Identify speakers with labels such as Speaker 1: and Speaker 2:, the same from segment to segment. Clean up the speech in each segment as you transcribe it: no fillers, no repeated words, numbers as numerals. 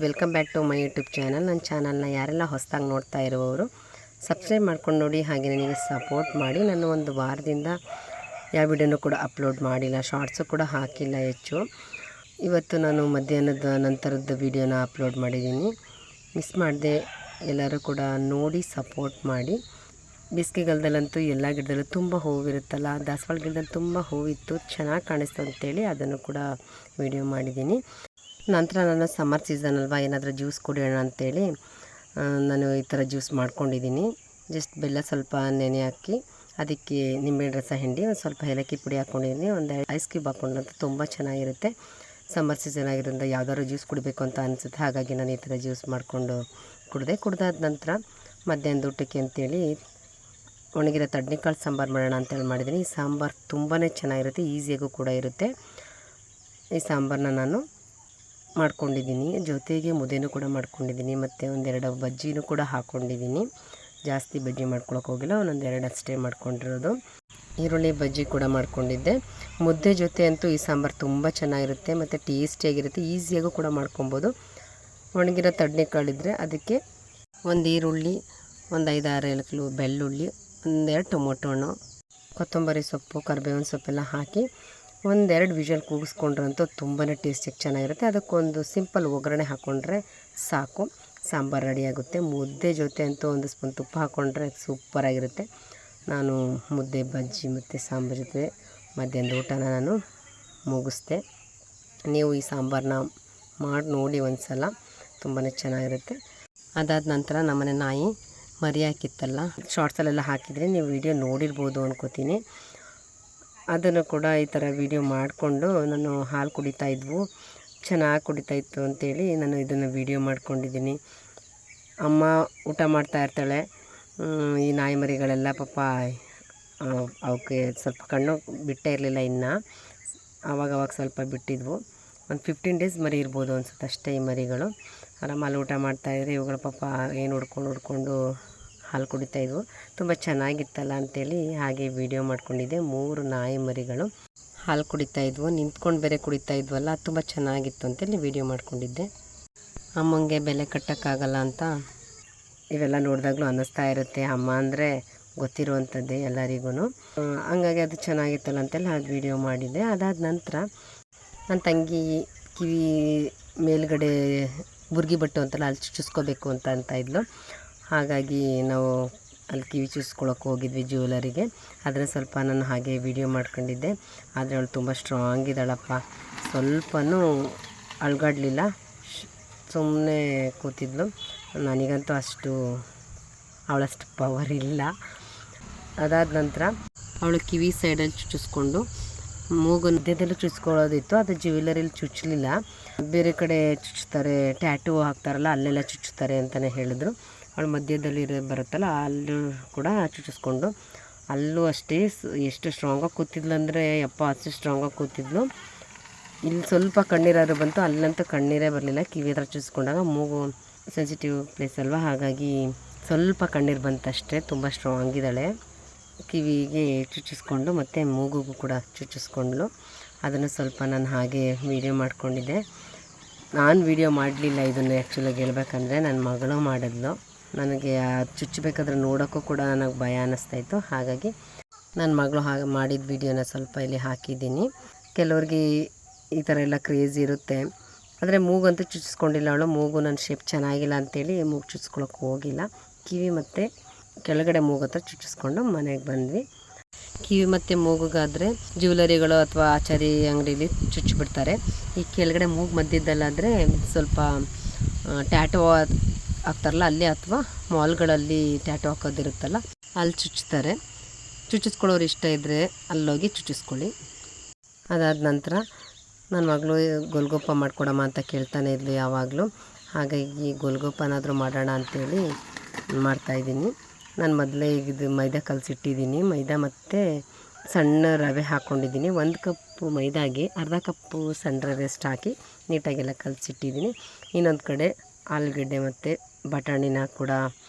Speaker 1: Welcome back to my YouTube channel. ನನ್ನ ಚಾನಲ್ನ ಯಾರೆಲ್ಲ ಹೊಸದಾಗಿ ನೋಡ್ತಾ ಇರುವವರು ಸಬ್ಸ್ಕ್ರೈಬ್ ಮಾಡ್ಕೊಂಡು ನೋಡಿ, ಹಾಗೆ ನನಗೆ ಸಪೋರ್ಟ್ ಮಾಡಿ. ನಾನು ಒಂದು ವಾರದಿಂದ ಯಾವ ವಿಡಿಯೋನೂ ಕೂಡ ಅಪ್ಲೋಡ್ ಮಾಡಿಲ್ಲ, ಶಾರ್ಟ್ಸು ಕೂಡ ಹಾಕಿಲ್ಲ ಹೆಚ್ಚು. ಇವತ್ತು ನಾನು ಮಧ್ಯಾಹ್ನದ ನಂತರದ ವಿಡಿಯೋನ ಅಪ್ಲೋಡ್ ಮಾಡಿದ್ದೀನಿ. ಮಿಸ್ ಮಾಡದೆ ಎಲ್ಲರೂ ಕೂಡ ನೋಡಿ ಸಪೋರ್ಟ್ ಮಾಡಿ. ಬೇಸಿಗೆಗಾಲದಲ್ಲಂತೂ ಎಲ್ಲ ಗಿಡದಲ್ಲೂ ತುಂಬ ಹೂವಿರುತ್ತಲ್ಲ, ದಾಸವಾಳ ಗಿಡದಲ್ಲಿ ತುಂಬ ಹೂವಿತ್ತು, ಚೆನ್ನಾಗಿ ಕಾಣಿಸ್ತು ಅಂತೇಳಿ ಅದನ್ನು ಕೂಡ ವಿಡಿಯೋ ಮಾಡಿದ್ದೀನಿ. ನಂತರ ನಾನು ಸಮ್ಮರ್ ಸೀಸನ್ ಅಲ್ವಾ, ಏನಾದರೂ ಜ್ಯೂಸ್ ಕುಡಿಯೋಣ ಅಂತೇಳಿ ನಾನು ಈ ಥರ ಜ್ಯೂಸ್ ಮಾಡ್ಕೊಂಡಿದ್ದೀನಿ. ಜಸ್ಟ್ ಬೆಲ್ಲ ಸ್ವಲ್ಪ ನೆನೆ ಹಾಕಿ ಅದಕ್ಕೆ ನಿಂಬೆಹಣ್ಣು ರಸ ಹಿಂಡಿ ಒಂದು ಸ್ವಲ್ಪ ಏಲಕ್ಕಿ ಪುಡಿ ಹಾಕ್ಕೊಂಡಿದ್ದೀನಿ, ಒಂದು ಐಸ್ ಕ್ಯೂಬ್ ಹಾಕ್ಕೊಂಡ್ರಂತೂ ತುಂಬ ಚೆನ್ನಾಗಿರುತ್ತೆ. ಸಮ್ಮರ್ ಸೀಸನ್ ಆಗಿರೋದ್ರಿಂದ ಯಾವ್ದಾದ್ರು ಜ್ಯೂಸ್ ಕುಡಿಬೇಕು ಅಂತ ಅನಿಸುತ್ತೆ, ಹಾಗಾಗಿ ನಾನು ಈ ಥರ ಜ್ಯೂಸ್ ಮಾಡಿಕೊಂಡು ಕುಡಿದಾದ ನಂತರ ಮಧ್ಯಾಹ್ನದ ಊಟಕ್ಕೆ ಅಂತೇಳಿ ಒಣಗಿರೋ ತಡ್ನಿಕಾಳು ಸಾಂಬಾರು ಮಾಡೋಣ ಅಂತೇಳಿ ಮಾಡಿದ್ದೀನಿ. ಈ ಸಾಂಬಾರು ತುಂಬಾ ಚೆನ್ನಾಗಿರುತ್ತೆ, ಈಸಿಯಾಗೂ ಕೂಡ ಇರುತ್ತೆ. ಈ ಸಾಂಬಾರನ್ನ ನಾನು ಮಾಡ್ಕೊಂಡಿದ್ದೀನಿ, ಜೊತೆಗೆ ಮುದ್ದೆನೂ ಕೂಡ ಮಾಡ್ಕೊಂಡಿದ್ದೀನಿ, ಮತ್ತು ಒಂದೆರಡು ಬಜ್ಜಿನೂ ಕೂಡ ಹಾಕ್ಕೊಂಡಿದ್ದೀನಿ. ಜಾಸ್ತಿ ಬಜ್ಜಿ ಮಾಡ್ಕೊಳಕ್ಕೆ ಹೋಗಿಲ್ಲ, ಒಂದೊಂದೆರಡು ಅಷ್ಟೇ ಮಾಡ್ಕೊಂಡಿರೋದು. ಈರುಳ್ಳಿ ಬಜ್ಜಿ ಕೂಡ ಮಾಡ್ಕೊಂಡಿದ್ದೆ. ಮುದ್ದೆ ಜೊತೆ ಅಂತೂ ಈ ಸಾಂಬಾರು ತುಂಬ ಚೆನ್ನಾಗಿರುತ್ತೆ ಮತ್ತು ಟೇಸ್ಟಿಯಾಗಿರುತ್ತೆ, ಈಸಿಯಾಗೂ ಕೂಡ ಮಾಡ್ಕೊಬೋದು. ಒಣಗಿರೋ ತಡ್ನಿಕಾಳಿದ್ರೆ ಅದಕ್ಕೆ ಒಂದು ಈರುಳ್ಳಿ, ಒಂದು 5-6 ಎಲಕ್ಲು ಬೆಳ್ಳುಳ್ಳಿ, ಒಂದೆರಡು ಟೊಮೊಟೊ ಹಣ್ಣು, ಕೊತ್ತಂಬರಿ ಸೊಪ್ಪು, ಕರಿಬೇವಿನ ಸೊಪ್ಪೆಲ್ಲ ಹಾಕಿ ಒಂದೆರಡು ವಿಷಲ್ ಕೂಗಿಸ್ಕೊಂಡ್ರಂತೂ ತುಂಬಾ ಟೇಸ್ಟಿಯಾಗಿ ಚೆನ್ನಾಗಿರುತ್ತೆ. ಅದಕ್ಕೊಂದು ಸಿಂಪಲ್ ಒಗ್ಗರಣೆ ಹಾಕ್ಕೊಂಡ್ರೆ ಸಾಕು, ಸಾಂಬಾರು ರೆಡಿಯಾಗುತ್ತೆ. ಮುದ್ದೆ ಜೊತೆ ಅಂತೂ ಒಂದು ಸ್ಪೂನ್ ತುಪ್ಪ ಹಾಕ್ಕೊಂಡ್ರೆ ಸೂಪರಾಗಿರುತ್ತೆ. ನಾನು ಮುದ್ದೆ, ಬಜ್ಜಿ ಮತ್ತು ಸಾಂಬಾರು ಜೊತೆ ಮಧ್ಯಾಹ್ನದ ಊಟನ ನಾನು ಮುಗಿಸ್ದೆ. ನೀವು ಈ ಸಾಂಬಾರನ್ನ ಮಾಡಿ ನೋಡಿ ಒಂದು ಸಲ, ತುಂಬಾ ಚೆನ್ನಾಗಿರುತ್ತೆ. ಅದಾದ ನಂತರ ನಮ್ಮನೆ ನಾಯಿ ಮರಿ ಹಾಕಿತ್ತಲ್ಲ, ಶಾರ್ಟ್ಸಲ್ಲೆಲ್ಲ ಹಾಕಿದರೆ ನೀವು ವಿಡಿಯೋ ನೋಡಿರ್ಬೋದು ಅನ್ಕೋತೀನಿ. ಅದನ್ನು ಕೂಡ ಈ ಥರ ವಿಡಿಯೋ ಮಾಡಿಕೊಂಡು ನಾನು ಹಾಲು ಕುಡಿತಾಯಿದ್ವು, ಚೆನ್ನಾಗಿ ಕುಡಿತಾಯಿತ್ತು ಅಂತೇಳಿ ನಾನು ಇದನ್ನು ವಿಡಿಯೋ ಮಾಡ್ಕೊಂಡಿದ್ದೀನಿ. ಅಮ್ಮ ಊಟ ಮಾಡ್ತಾ ಇರ್ತಾಳೆ, ಈ ನಾಯಿ ಮರಿಗಳೆಲ್ಲ ಪಾಪ ಅವಕ್ಕೆ ಸ್ವಲ್ಪ ಕಣ್ಣು ಬಿಟ್ಟೇ ಇರಲಿಲ್ಲ, ಇನ್ನು ಆವಾಗವಾಗ ಸ್ವಲ್ಪ ಬಿಟ್ಟಿದ್ವು. ಒಂದು 15 ಡೇಸ್ ಮರಿ ಇರ್ಬೋದು ಅನ್ಸುತ್ತೆ ಅಷ್ಟೇ ಈ ಮರಿಗಳು. ಆರಾಮಲ್ಲಿ ಊಟ ಮಾಡ್ತಾಯಿದ್ರೆ ಇವುಗಳು ಪಾಪ ಏನು ಹುಡ್ಕೊಂಡು ಹಾಲು ಕುಡಿತಾಯಿದ್ವು. ತುಂಬ ಚೆನ್ನಾಗಿತ್ತಲ್ಲ ಅಂಥೇಳಿ ಹಾಗೆ ವಿಡಿಯೋ ಮಾಡ್ಕೊಂಡಿದ್ದೆ. 3 ನಾಯಿ ಮರಿಗಳು ಹಾಲು ಕುಡಿತಾಯಿದ್ವು, ನಿಂತ್ಕೊಂಡು ಬೇರೆ ಕುಡಿತಾಯಿದ್ವಲ್ಲ, ತುಂಬ ಚೆನ್ನಾಗಿತ್ತು ಅಂತೇಳಿ ವಿಡಿಯೋ ಮಾಡ್ಕೊಂಡಿದ್ದೆ. ಅಮ್ಮಂಗೆ ಬೆಲೆ ಕಟ್ಟೋಕ್ಕಾಗಲ್ಲ ಅಂತ ಇವೆಲ್ಲ ನೋಡಿದಾಗಲೂ ಅನ್ನಿಸ್ತಾ ಇರುತ್ತೆ. ಅಮ್ಮ ಅಂದರೆ ಗೊತ್ತಿರುವಂಥದ್ದೇ ಎಲ್ಲರಿಗೂ, ಹಂಗಾಗಿ ಅದು ಚೆನ್ನಾಗಿತ್ತಲ್ಲ ಅಂತೆಲ್ಲ ಅದು ವಿಡಿಯೋ ಮಾಡಿದ್ದೆ. ಅದಾದ ನಂತರ ನನ್ನ ತಂಗಿ ಕಿವಿ ಮೇಲ್ಗಡೆ ಬುರ್ಗಿ ಬಟ್ಟು ಅಂತಲ್ಲ, ಅಲ್ಲಿ ಚುಚ್ಚಿಸ್ಕೋಬೇಕು ಅಂತ ಇದ್ಲು. ಹಾಗಾಗಿ ನಾವು ಅಲ್ಲಿ ಕಿವಿ ಚುಚ್ಸ್ಕೊಳಕ್ಕೆ ಹೋಗಿದ್ವಿ ಜ್ಯುವೆಲರಿಗೆ. ಅದನ್ನು ಸ್ವಲ್ಪ ನಾನು ಹಾಗೆ ವಿಡಿಯೋ ಮಾಡ್ಕೊಂಡಿದ್ದೆ. ಆದರೆ ಅವಳು ತುಂಬ ಸ್ಟ್ರಾಂಗ್ ಇದ್ದಾಳಪ್ಪ, ಸ್ವಲ್ಪನೂ ಅಳ್ಗಾಡಲಿಲ್ಲ, ಸುಮ್ಮನೆ ಕೂತಿದ್ಲು. ನನಗಂತೂ ಅವಳಷ್ಟು ಪವರ್ ಇಲ್ಲ. ಅದಾದ ನಂತರ ಅವಳು ಕಿವಿ ಸೈಡಲ್ಲಿ ಚುಚ್ಚಿಸ್ಕೊಂಡು ಮೂಗು ಮಧ್ಯದಲ್ಲೂ ಚುಚ್ಕೊಳ್ಳೋದಿತ್ತು, ಅದು ಜ್ಯುವೆಲರಿಲಿ ಚುಚ್ಚಲಿಲ್ಲ. ಬೇರೆ ಕಡೆ ಚುಚ್ತಾರೆ, ಟ್ಯಾಟೂ ಹಾಕ್ತಾರಲ್ಲ ಅಲ್ಲೆಲ್ಲ ಚುಚ್ಚುತ್ತಾರೆ ಅಂತಲೇ ಹೇಳಿದ್ರು. ಅವಳು ಮಧ್ಯದಲ್ಲಿ ಬರುತ್ತಲ್ಲ ಅಲ್ಲೂ ಕೂಡ ಚುಚ್ಚಿಸ್ಕೊಂಡು, ಅಲ್ಲೂ ಅಷ್ಟೇ ಎಷ್ಟು ಸ್ಟ್ರಾಂಗಾಗಿ ಕೂತಿದ್ಲು ಅಂದರೆ ಯಪ್ಪ, ಅಷ್ಟು ಸ್ಟ್ರಾಂಗಾಗಿ ಕೂತಿದ್ಲು. ಇಲ್ಲಿ ಸ್ವಲ್ಪ ಕಣ್ಣೀರಾದ್ರು ಬಂತು, ಅಲ್ಲಂತೂ ಕಣ್ಣೀರೇ ಬರಲಿಲ್ಲ. ಕಿವಿ ಹತ್ರ ಚುಚ್ಚಿಸ್ಕೊಂಡಾಗ ಮೂಗು ಸೆನ್ಸಿಟಿವ್ ಪ್ಲೇಸ್ ಅಲ್ವಾ, ಹಾಗಾಗಿ ಸ್ವಲ್ಪ ಕಣ್ಣೀರು ಬಂತಷ್ಟೇ. ತುಂಬ ಸ್ಟ್ರಾಂಗ್ ಇದ್ದಾಳೆ. ಕಿವಿಗೆ ಚುಚ್ಚಿಸ್ಕೊಂಡು ಮತ್ತು ಮೂಗುಗೂ ಕೂಡ ಚುಚ್ಚಿಸ್ಕೊಂಡ್ಳು. ಅದನ್ನು ಸ್ವಲ್ಪ ನಾನು ಹಾಗೆ ವಿಡಿಯೋ ಮಾಡ್ಕೊಂಡಿದ್ದೆ. ನಾನು ವಿಡಿಯೋ ಮಾಡಲಿಲ್ಲ ಇದನ್ನು, ಆ್ಯಕ್ಚುಲಾಗಿ ಹೇಳ್ಬೇಕಂದ್ರೆ ನನ್ನ ಮಗಳು ಮಾಡಿದ್ಲು. ನನಗೆ ಚುಚ್ಚಬೇಕಾದ್ರೆ ನೋಡೋಕ್ಕೂ ಕೂಡ ನನಗೆ ಭಯ ಅನ್ನಿಸ್ತಾಯಿತ್ತು, ಹಾಗಾಗಿ ನನ್ನ ಮಗಳು ಹಾಗೆ ಮಾಡಿದ ವಿಡಿಯೋನ ಸ್ವಲ್ಪ ಇಲ್ಲಿ ಹಾಕಿದ್ದೀನಿ. ಕೆಲವ್ರಿಗೆ ಈ ಥರ ಎಲ್ಲ ಕ್ರೇಜ್ ಇರುತ್ತೆ, ಆದರೆ ಮೂಗಂತೂ ಚುಚ್ಚಿಸ್ಕೊಂಡಿಲ್ಲ ಅವಳು. ಮೂಗು ನನ್ನ ಶೇಪ್ ಚೆನ್ನಾಗಿಲ್ಲ ಅಂಥೇಳಿ ಮೂಗು ಚುಚ್ಸ್ಕೊಳಕ್ಕೆ ಹೋಗಿಲ್ಲ. ಕಿವಿ ಮತ್ತು ಕೆಳಗಡೆ ಮೂಗು ಹತ್ರ ಚುಚ್ಚಿಸ್ಕೊಂಡು ಮನೆಗೆ ಬಂದ್ವಿ. ಕಿವಿ ಮತ್ತು ಮೂಗುಗಾದರೆ ಜ್ಯುವೆಲರಿಗಳು ಅಥವಾ ಆಚಾರಿ ಅಂಗಡೀಲಿ ಚುಚ್ಚಿಬಿಡ್ತಾರೆ. ಈ ಕೆಳಗಡೆ ಮೂಗು ಮಧ್ಯದಲ್ಲಾದರೆ ಸ್ವಲ್ಪ ಟ್ಯಾಟೋ ಹಾಕ್ತಾರಲ್ಲ ಅಲ್ಲಿ, ಅಥವಾ ಮಾಲ್ಗಳಲ್ಲಿ ಟ್ಯಾಟೋ ಹಾಕೋದಿರುತ್ತಲ್ಲ ಅಲ್ಲಿ ಚುಚ್ತಾರೆ. ಚುಚ್ಚಿಸ್ಕೊಳ್ಳೋರು ಇಷ್ಟ ಇದ್ದರೆ ಅಲ್ಲೋಗಿ ಚುಚ್ಚಿಸ್ಕೊಳ್ಳಿ. ಅದಾದ ನಂತರ ನನ್ನ ಮಗಳು ಗೋಲ್ಗಪ್ಪ ಮಾಡಿಕೊಡಮ್ಮ ಅಂತ ಕೇಳ್ತಾನೆ ಇದ್ಲು ಯಾವಾಗಲೂ, ಹಾಗಾಗಿ ಗೋಲ್ಗಪ್ಪನಾದರೂ ಮಾಡೋಣ ಅಂಥೇಳಿ ಮಾಡ್ತಾಯಿದ್ದೀನಿ. ನಾನು ಮೊದಲೇ ಇದು ಮೈದಾ ಕಲಸಿಟ್ಟಿದ್ದೀನಿ. ಮೈದಾ ಮತ್ತು ಸಣ್ಣ ರವೆ ಹಾಕ್ಕೊಂಡಿದ್ದೀನಿ. 1 ಕಪ್ಪು ಮೈದಾಗೆ ಅರ್ಧ ಕಪ್ಪು ಸಣ್ಣ ರವೆ ಅಷ್ಟು ಹಾಕಿ ನೀಟಾಗೆಲ್ಲ ಕಲಸಿಟ್ಟಿದ್ದೀನಿ. ಇನ್ನೊಂದು ಕಡೆ ಆಲೂಗಡ್ಡೆ ಮತ್ತು ಬಟಾಣಿನ ಕೂಡ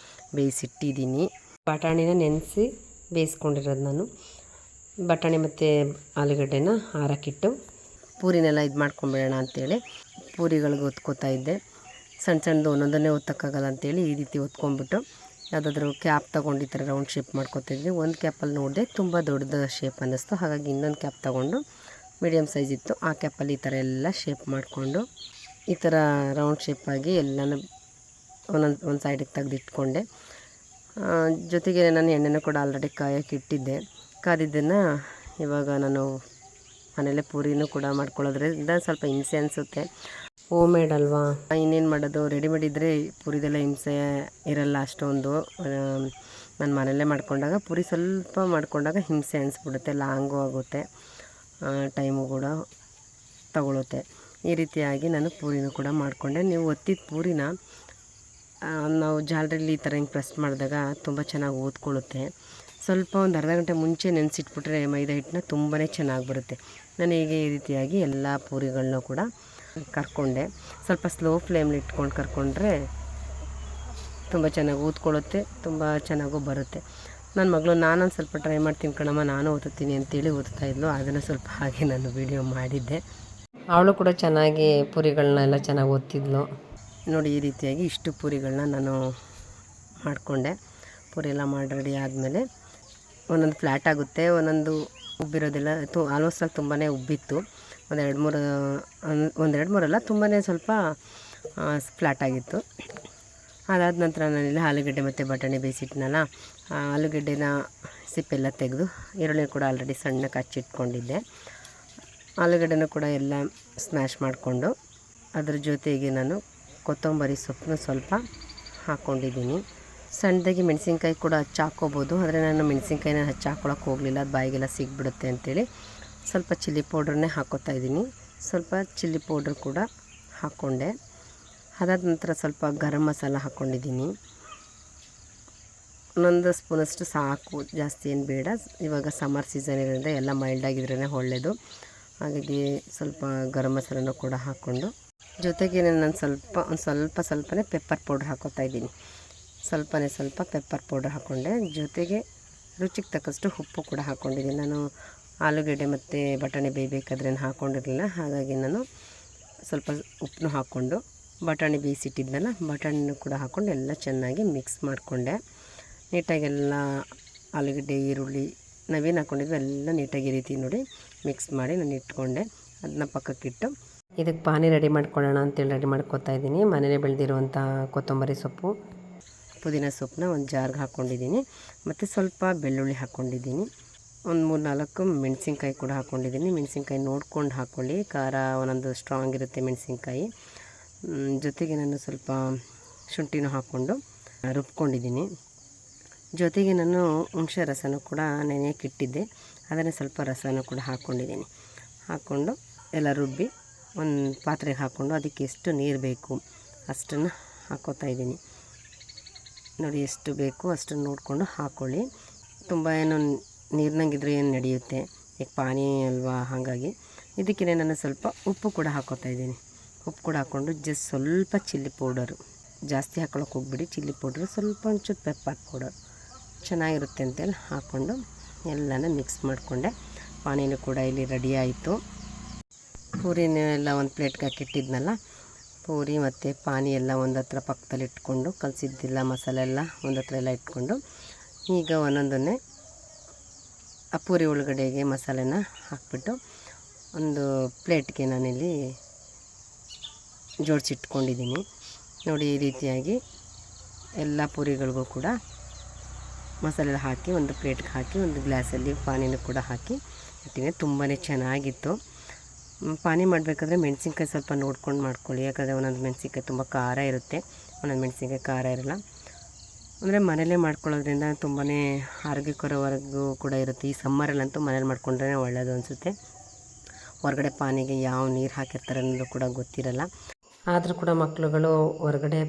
Speaker 1: ಬೇಯಿಸಿಟ್ಟಿದ್ದೀನಿ. ಬಟಾಣಿನ ನೆನೆಸಿ ಬೇಯಿಸ್ಕೊಂಡಿರೋದು ನಾನು. ಬಟಾಣಿ ಮತ್ತು ಆಲೂಗಡ್ಡೆನ ಹಾರಕ್ಕಿಟ್ಟು ಪೂರಿನೆಲ್ಲ ಇದು ಮಾಡ್ಕೊಂಬಿಡೋಣ ಅಂಥೇಳಿ ಪೂರಿಗಳಿಗೆ ಒತ್ಕೋತಾ ಇದ್ದೆ. ಸಣ್ಣ ಸಣ್ಣದು ಒಂದೊಂದನ್ನೇ ಒತ್ತಕ್ಕಾಗಲ್ಲ ಅಂತೇಳಿ ಈ ರೀತಿ ಒತ್ಕೊಂಡ್ಬಿಟ್ಟು ಯಾವುದಾದ್ರೂ ಕ್ಯಾಪ್ ತೊಗೊಂಡು ಈ ಥರ ರೌಂಡ್ ಶೇಪ್ ಮಾಡ್ಕೊತಿದ್ವಿ. ಒಂದು ಕ್ಯಾಪಲ್ಲಿ ನೋಡಿದೆ ತುಂಬ ದೊಡ್ಡದು ಶೇಪ್ ಅನ್ನಿಸ್ತು, ಹಾಗಾಗಿ ಇನ್ನೊಂದು ಕ್ಯಾಪ್ ತೊಗೊಂಡು ಮೀಡಿಯಮ್ ಸೈಜ್ ಇತ್ತು ಆ ಕ್ಯಾಪಲ್ಲಿ ಈ ಥರ ಎಲ್ಲ ಶೇಪ್ ಮಾಡಿಕೊಂಡು ಈ ಥರ ರೌಂಡ್ ಶೇಪಾಗಿ ಎಲ್ಲನೂ ಒಂದು ಸೈಡಿಗೆ ತೆಗೆದಿಟ್ಕೊಂಡೆ. ಜೊತೆಗೆ ನಾನು ಎಣ್ಣೆನೂ ಕೂಡ ಆಲ್ರೆಡಿ ಕಾಯೋಕ್ಕೆ ಇಟ್ಟಿದ್ದೆ. ಕಾದಿದ್ದನ್ನು ಇವಾಗ ನಾನು ಮನೇಲೆ ಪೂರಿನೂ ಕೂಡ ಮಾಡ್ಕೊಳ್ಳೋದ್ರಿಂದ ಸ್ವಲ್ಪ ಹಿಂಸೆ ಅನಿಸುತ್ತೆ. ಹೋಮ್ ಮೇಡ್ ಅಲ್ವಾ, ಇನ್ನೇನು ಮಾಡೋದು, ರೆಡಿಮೇಡ್ ಇದ್ದರೆ ಪೂರಿದೆಲ್ಲ ಹಿಂಸೆ ಇರಲ್ಲ ಅಷ್ಟೊಂದು. ನಾನು ಮನೆಯಲ್ಲೇ ಮಾಡ್ಕೊಂಡಾಗ ಪೂರಿ ಸ್ವಲ್ಪ ಮಾಡ್ಕೊಂಡಾಗ ಹಿಂಸೆ ಅನಿಸ್ಬಿಡುತ್ತೆ, ಲಾಂಗು ಆಗುತ್ತೆ, ಟೈಮು ಕೂಡ ತಗೊಳುತ್ತೆ. ಈ ರೀತಿಯಾಗಿ ನಾನು ಪೂರಿನೂ ಕೂಡ ಮಾಡಿಕೊಂಡೆ. ನೀವು ಒತ್ತಿದ ಪೂರಿನ ನಾವು ಜಾಲರಿಲಿ ಈ ಥರ ಹಿಂಗೆ ಪ್ರೆಸ್ ಮಾಡಿದಾಗ ತುಂಬ ಚೆನ್ನಾಗಿ ಓದ್ಕೊಳ್ಳುತ್ತೆ. ಸ್ವಲ್ಪ ಒಂದು ಅರ್ಧ ಗಂಟೆ ಮುಂಚೆ ನೆನೆಸಿಟ್ಬಿಟ್ರೆ ಮೈದಾ ಹಿಟ್ಟನ್ನ ತುಂಬಾ ಚೆನ್ನಾಗಿ ಬರುತ್ತೆ. ನಾನು ಹೀಗೆ ಈ ರೀತಿಯಾಗಿ ಎಲ್ಲ ಪೂರಿಗಳನ್ನೂ ಕೂಡ ಕರ್ಕೊಂಡೆ. ಸ್ವಲ್ಪ ಸ್ಲೋ ಫ್ಲೇಮ್ಲಿ ಇಟ್ಕೊಂಡು ಕರ್ಕೊಂಡ್ರೆ ತುಂಬ ಚೆನ್ನಾಗಿ ಊದ್ಕೊಳ್ಳುತ್ತೆ, ತುಂಬ ಚೆನ್ನಾಗೂ ಬರುತ್ತೆ. ನನ್ನ ಮಗಳು ನಾನೊಂದು ಸ್ವಲ್ಪ ಟ್ರೈ ಮಾಡ್ತೀನಿ ಕಣಮ್ಮ, ನಾನು ಓದ್ತೀನಿ ಅಂತೇಳಿ ಓದ್ತಾಯಿದ್ಲು. ಅದನ್ನು ಸ್ವಲ್ಪ ಹಾಗೆ ನಾನು ವಿಡಿಯೋ ಮಾಡಿದ್ದೆ. ಅವಳು ಕೂಡ ಚೆನ್ನಾಗಿ ಪೂರಿಗಳನ್ನೆಲ್ಲ ಚೆನ್ನಾಗಿ ಓದ್ತಿದ್ಲು. ನೋಡಿ ಈ ರೀತಿಯಾಗಿ ಇಷ್ಟು ಪೂರಿಗಳನ್ನ ನಾನು ಮಾಡಿಕೊಂಡೆ. ಪೂರಿ ಎಲ್ಲ ಮಾಡಿ ರೆಡಿ ಆದಮೇಲೆ ಒಂದೊಂದು ಫ್ಲ್ಯಾಟ್ ಆಗುತ್ತೆ, ಒಂದೊಂದು ಉಬ್ಬಿರೋದಿಲ್ಲ. ಆಲ್ಮೋಸ್ಟ್ ಅಲ್ಲಿ ತುಂಬಾ ಉಬ್ಬಿತ್ತು. ಒಂದೆರಡು ಮೂರಲ್ಲ ತುಂಬಾ ಸ್ವಲ್ಪ ಫ್ಲ್ಯಾಟ್ ಆಗಿತ್ತು. ಅದಾದ ನಂತರ ನಾನಿಲ್ಲಿ ಆಲೂಗಡ್ಡೆ ಮತ್ತು ಬಟಾಣಿ ಬೇಯಿಸಿಟ್ನಲ್ಲ, ಆಲೂಗಡ್ಡೆನ ಸಿಪ್ಪೆಲ್ಲ ತೆಗೆದು ಈರುಳ್ಳಿ ಕೂಡ ಆಲ್ರೆಡಿ ಸಣ್ಣಕ್ಕೆ ಹಚ್ಚಿಟ್ಕೊಂಡಿದ್ದೆ. ಆಲೂಗಡ್ಡೆನೂ ಕೂಡ ಎಲ್ಲ ಸ್ಮ್ಯಾಶ್ ಮಾಡಿಕೊಂಡು ಅದ್ರ ಜೊತೆಗೆ ನಾನು ಕೊತ್ತಂಬರಿ ಸೊಪ್ಪನ್ನು ಸ್ವಲ್ಪ ಹಾಕ್ಕೊಂಡಿದ್ದೀನಿ. ಸಣ್ಣದಾಗಿ ಮೆಣಸಿನ್ಕಾಯಿ ಕೂಡ ಹಚ್ಚಾಕೋಬೋದು, ಆದರೆ ನಾನು ಮೆಣಸಿನ್ಕಾಯಿನ ಹಚ್ಚಾಕೊಳ್ಳೋಕೆ ಹೋಗಲಿಲ್ಲ, ಅದು ಬಾಯಿಗೆಲ್ಲ ಸಿಗ್ಬಿಡುತ್ತೆ ಅಂತೇಳಿ ಸ್ವಲ್ಪ ಚಿಲ್ಲಿ ಪೌಡ್ರನ್ನೇ ಹಾಕ್ಕೋತಾಯಿದ್ದೀನಿ. ಸ್ವಲ್ಪ ಚಿಲ್ಲಿ ಪೌಡ್ರ್ ಕೂಡ ಹಾಕ್ಕೊಂಡೆ. ಅದಾದ ನಂತರ ಸ್ವಲ್ಪ ಗರಂ ಮಸಾಲ ಹಾಕ್ಕೊಂಡಿದ್ದೀನಿ. ಒಂದೊಂದು ಸ್ಪೂನಷ್ಟು ಸಾಕು, ಜಾಸ್ತಿ ಏನು ಬೇಡ. ಇವಾಗ ಸಮ್ಮರ್ ಸೀಸನ್ ಇರೋದ್ರಿಂದ ಎಲ್ಲ ಮೈಲ್ಡಾಗಿದ್ರೇ ಒಳ್ಳೆಯದು. ಹಾಗಾಗಿ ಸ್ವಲ್ಪ ಗರಂ ಮಸಾಲನೂ ಕೂಡ ಹಾಕ್ಕೊಂಡು ಜೊತೆಗೆ ನಾನು ಸ್ವಲ್ಪನೇ ಪೆಪ್ಪರ್ ಪೌಡ್ರ್ ಹಾಕ್ಕೋತಾಯಿದ್ದೀನಿ. ಸ್ವಲ್ಪ ಪೆಪ್ಪರ್ ಪೌಡರ್ ಹಾಕ್ಕೊಂಡೆ. ಜೊತೆಗೆ ರುಚಿಗೆ ತಕ್ಕಷ್ಟು ಉಪ್ಪು ಕೂಡ ಹಾಕ್ಕೊಂಡಿದ್ದೀನಿ. ನಾನು ಆಲೂಗಡ್ಡೆ ಮತ್ತು ಬಟಾಣಿ ಬೇಯಬೇಕಾದ್ರೆ ಹಾಕ್ಕೊಂಡಿರಲಿಲ್ಲ, ಹಾಗಾಗಿ ನಾನು ಸ್ವಲ್ಪ ಉಪ್ಪನ್ನು ಹಾಕ್ಕೊಂಡು ಬಟಾಣಿ ಬೇಯಿಸಿಟ್ಟಿದ್ನಲ್ಲ, ಬಟಾಣಿನೂ ಕೂಡ ಹಾಕ್ಕೊಂಡು ಎಲ್ಲ ಚೆನ್ನಾಗಿ ಮಿಕ್ಸ್ ಮಾಡಿಕೊಂಡೆ. ನೀಟಾಗೆಲ್ಲ ಆಲೂಗಡ್ಡೆ, ಈರುಳ್ಳಿ ನಾವೇನು ಹಾಕ್ಕೊಂಡಿದ್ವಿ ಎಲ್ಲ ನೀಟಾಗಿ ಈ ರೀತಿ ನೋಡಿ ಮಿಕ್ಸ್ ಮಾಡಿ ನಾನು ಇಟ್ಕೊಂಡೆ. ಅದನ್ನ ಪಕ್ಕಕ್ಕಿಟ್ಟು ಇದಕ್ಕೆ ಪಾನಿ ರೆಡಿ ಮಾಡ್ಕೊಳ್ಳೋಣ ಅಂತೇಳಿ ರೆಡಿ ಮಾಡ್ಕೊತಾ ಇದ್ದೀನಿ. ಮನೇಲೆ ಬೆಳೆದಿರುವಂಥ ಕೊತ್ತಂಬರಿ ಸೊಪ್ಪು, ಪುದೀನ ಸೊಪ್ಪನ್ನ ಒಂದು ಜಾರ್ಗೆ ಹಾಕ್ಕೊಂಡಿದ್ದೀನಿ. ಮತ್ತು ಸ್ವಲ್ಪ ಬೆಳ್ಳುಳ್ಳಿ ಹಾಕ್ಕೊಂಡಿದ್ದೀನಿ. ಒಂದು 3-4 ಮೆಣಸಿನ್ಕಾಯಿ ಕೂಡ ಹಾಕ್ಕೊಂಡಿದ್ದೀನಿ. ಮೆಣಸಿನ್ಕಾಯಿ ನೋಡ್ಕೊಂಡು ಹಾಕ್ಕೊಳ್ಳಿ, ಖಾರ ಒಂದೊಂದು ಸ್ಟ್ರಾಂಗ್ ಇರುತ್ತೆ ಮೆಣಸಿನ್ಕಾಯಿ. ಜೊತೆಗೆ ನಾನು ಸ್ವಲ್ಪ ಶುಂಠಿನೂ ಹಾಕ್ಕೊಂಡು ರುಬ್ಕೊಂಡಿದ್ದೀನಿ. ಜೊತೆಗೆ ನಾನು ಹುಣಸೆ ರಸನೂ ಕೂಡ ನೆನೆಯೋಕೆ ಇಟ್ಟಿದ್ದೆ, ಅದನ್ನೇ ಸ್ವಲ್ಪ ರಸನೂ ಕೂಡ ಹಾಕ್ಕೊಂಡಿದ್ದೀನಿ. ಹಾಕ್ಕೊಂಡು ಎಲ್ಲ ರುಬ್ಬಿ ಒಂದು ಪಾತ್ರೆಗೆ ಹಾಕ್ಕೊಂಡು ಅದಕ್ಕೆ ಎಷ್ಟು ನೀರು ಬೇಕು ಅಷ್ಟನ್ನು ಹಾಕ್ಕೋತಾ ಇದ್ದೀನಿ. ನೋಡಿ ಎಷ್ಟು ಬೇಕು ಅಷ್ಟನ್ನು ನೋಡಿಕೊಂಡು ಹಾಕ್ಕೊಳ್ಳಿ. ತುಂಬ ಏನು ನೀರಿನಂಗಿದ್ರೆ ಏನು ನಡೆಯುತ್ತೆ, ಈಗ ಪಾನಿ ಅಲ್ವಾ, ಹಾಗಾಗಿ ಇದಕ್ಕೆ ನಾನು ಸ್ವಲ್ಪ ಉಪ್ಪು ಕೂಡ ಹಾಕ್ಕೋತಾ ಇದ್ದೀನಿ. ಉಪ್ಪು ಕೂಡ ಹಾಕ್ಕೊಂಡು ಜಸ್ಟ್ ಸ್ವಲ್ಪ ಚಿಲ್ಲಿ ಪೌಡರು, ಜಾಸ್ತಿ ಹಾಕ್ಕೊಳ್ಳೋಕೆ ಹೋಗ್ಬಿಡಿ, ಚಿಲ್ಲಿ ಪೌಡ್ರು ಸ್ವಲ್ಪ ಒಂಚೂರು ಪೆಪ್ಪರ್ ಪೌಡರ್ ಚೆನ್ನಾಗಿರುತ್ತೆ ಅಂತೇಳಿ ಹಾಕ್ಕೊಂಡು ಎಲ್ಲನೂ ಮಿಕ್ಸ್ ಮಾಡಿಕೊಂಡೆ. ಪಾನಿನೂ ಕೂಡ ಇಲ್ಲಿ ರೆಡಿ ಆಯಿತು. ಪೂರಿನೆಲ್ಲ ಒಂದು ಪ್ಲೇಟ್ಗೆ ಹಾಕಿಟ್ಟಿದ್ನಲ್ಲ, ಪೂರಿ ಮತ್ತು ಪಾನಿ ಎಲ್ಲ ಒಂದು ಹತ್ರ ಪಕ್ಕದಲ್ಲಿ ಇಟ್ಕೊಂಡು ಕಲಸಿದ್ದಿಲ್ಲ ಮಸಾಲೆ ಎಲ್ಲ ಒಂದು ಹತ್ರ ಎಲ್ಲ ಇಟ್ಕೊಂಡು ಈಗ ಒಂದೊಂದನ್ನೇ ಆ ಪೂರಿ ಒಳಗಡೆಗೆ ಮಸಾಲೆನ ಹಾಕ್ಬಿಟ್ಟು ಒಂದು ಪ್ಲೇಟ್ಗೆ ನಾನಿಲ್ಲಿ ಜೋಡಿಸಿಟ್ಕೊಂಡಿದ್ದೀನಿ. ನೋಡಿ ಈ ರೀತಿಯಾಗಿ ಎಲ್ಲ ಪೂರಿಗಳಿಗೂ ಕೂಡ ಮಸಾಲೆ ಹಾಕಿ ಒಂದು ಪ್ಲೇಟ್ಗೆ ಹಾಕಿ ಒಂದು ಗ್ಲಾಸಲ್ಲಿ ಪಾನಿನೂ ಕೂಡ ಹಾಕಿ ಇಟ್ಟಿದ್ದೀನಿ. ತುಂಬಾ ಚೆನ್ನಾಗಿತ್ತು. ಪಾನಿ ಮಾಡಬೇಕಾದ್ರೆ ಮೆಣಸಿನ್ಕಾಯಿ ಸ್ವಲ್ಪ ನೋಡ್ಕೊಂಡು ಮಾಡ್ಕೊಳ್ಳಿ, ಯಾಕಂದರೆ ಒಂದೊಂದು ಮೆಣಸಿನ್ಕಾಯಿ ತುಂಬ ಖಾರ ಇರುತ್ತೆ, ಒಂದೊಂದು ಮೆಣಸಿನ್ಕಾಯಿ ಖಾರ ಇರಲ್ಲ. ಅಂದರೆ ಮನೆಯಲ್ಲೇ ಮಾಡ್ಕೊಳ್ಳೋದ್ರಿಂದ ತುಂಬಾ ಆರೋಗ್ಯಕರವರೆಗೂ ಕೂಡ ಇರುತ್ತೆ. ಈ ಸಮ್ಮರಲ್ಲಂತೂ ಮನೇಲಿ ಮಾಡ್ಕೊಂಡ್ರೆ ಒಳ್ಳೆಯದು ಅನಿಸುತ್ತೆ. ಹೊರಗಡೆ ಪಾನಿಗೆ ಯಾವ ನೀರು ಹಾಕಿರ್ತಾರೆ ಅನ್ನೋದು ಕೂಡ ಗೊತ್ತಿರಲ್ಲ. ಆದರೂ ಕೂಡ ಮಕ್ಕಳುಗಳು ಹೊರಗಡೆ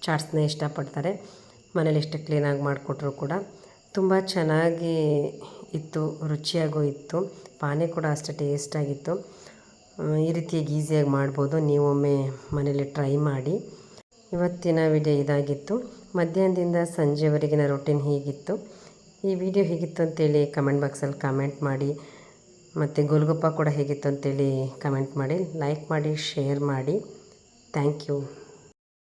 Speaker 1: ಚಾಟ್ಸ್ನ ಇಷ್ಟಪಡ್ತಾರೆ. ಮನೇಲಿ ಎಷ್ಟೇ ಕ್ಲೀನಾಗಿ ಮಾಡಿಕೊಟ್ರು ಕೂಡ ತುಂಬ ಚೆನ್ನಾಗಿ ಇತ್ತು, ರುಚಿಯಾಗೂ ಇತ್ತು. ಪಾನಿ ಕೂಡ ಅಷ್ಟೇ ಟೇಸ್ಟಾಗಿತ್ತು. ಈ ರೀತಿಯಾಗಿ ಈಸಿಯಾಗಿ ಮಾಡ್ಬೋದು, ನೀವೊಮ್ಮೆ ಮನೇಲಿ ಟ್ರೈ ಮಾಡಿ. ಇವತ್ತಿನ ವಿಡಿಯೋ ಇದಾಗಿತ್ತು. ಮಧ್ಯಾಹ್ನದಿಂದ ಸಂಜೆವರೆಗಿನ ರೂಟೀನ್ ಹೀಗಿತ್ತು. ಈ ವಿಡಿಯೋ ಹೇಗಿತ್ತು ಅಂತೇಳಿ ಕಮೆಂಟ್ ಬಾಕ್ಸಲ್ಲಿ ಕಮೆಂಟ್ ಮಾಡಿ. ಮತ್ತು ಗೋಲ್ಗಪ್ಪ ಕೂಡ ಹೇಗಿತ್ತು ಅಂತೇಳಿ ಕಮೆಂಟ್ ಮಾಡಿ, ಲೈಕ್ ಮಾಡಿ, ಶೇರ್ ಮಾಡಿ. Thank you.